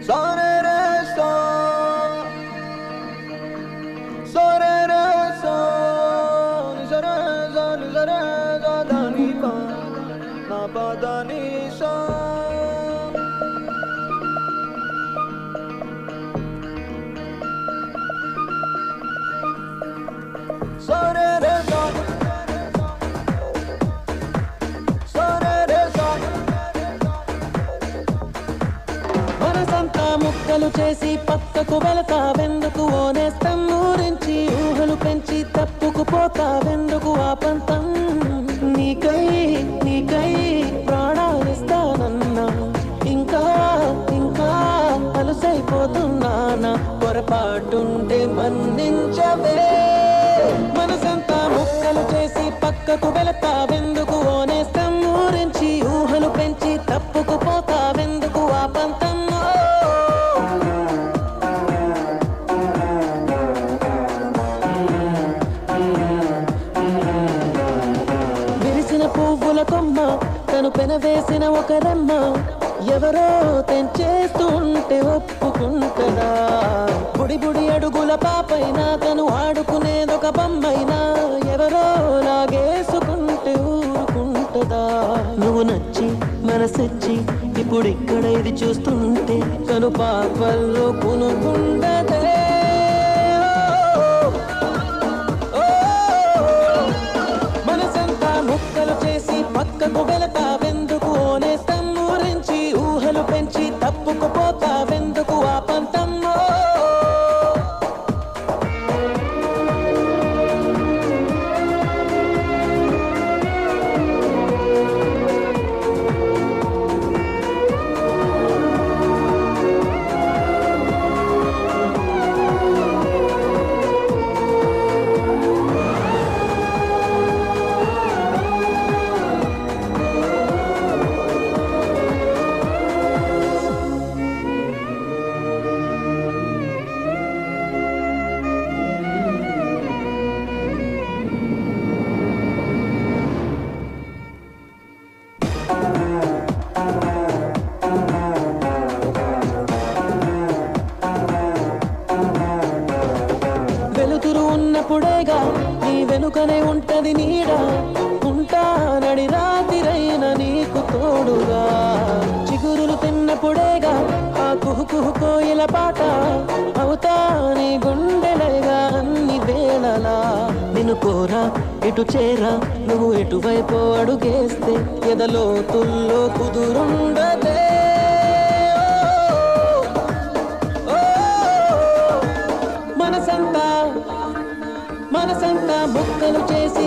Sore re so, sore re so, ni sore so, ni sore so, da ni pa, na pa da ni so. Sore re so, sore re so. మనసంతా ముక్కలు చేసి పక్కకు వెళతావెందుకు ఓనేస్తం ఊరించి ఊహలు పెంచి తప్పుకుపోతావెందుకు ఆ పంతం నీకై నీకై ప్రాణాలిస్తానన్నా ఇంకా ఇంకా అలసైపోతున్నానా పొరపాటుంటే మన్నించవే మనసంతా ముక్కలు చేసి పక్కకు వెళతావెందుకు ఓనేస్తం ఊరించి ఊహలు పెంచి తప్పుకుపోతావెందుకు ఆ పంతం విరిసిన పువ్వుల కొమ్మ తను పెనవేసిన ఒక రెమ్మ ఎవరో తెంచేస్తుంటే ఒప్పుకుంటదా బుడి బుడి అడుగుల పాపైనా తను ఆడుకునేదొక బొమ్మైనా ఎవరో లాగేసుకుంటే ఊరుకుంటదా నువ్వు నచ్చి మనసచ్చి ఇప్పుడు ఇక్కడ ఇది చూస్తుంటే తను పాపల్లో కొనుకుండదే మనసంతా ముక్కలు చేసి పక్కకు వెళతావెందుకు ఓనేస్తం ఊరించి ఊహలు పెంచి తప్పుకుపోతావెందుకు ఆ పంతమ్మో వెలుతురు ఉన్నప్పుడేగా నీ వెనుకనే ఉంటది నీడ ఉంటానడి రాతిరైన నీకు తోడుగా చిగురులు తిన్నప్పుడేగా ఆ కుహు కోయిల పాట అవుతా నీ గుండెలేగా అన్ని వేళలా నిన్ను కోరా ఇటు చేరా నువ్వు ఎటువైపు అడుగేస్తే ఎదలోతుల్లో కుదురుండదే మనసంతా ముక్కలు చేసి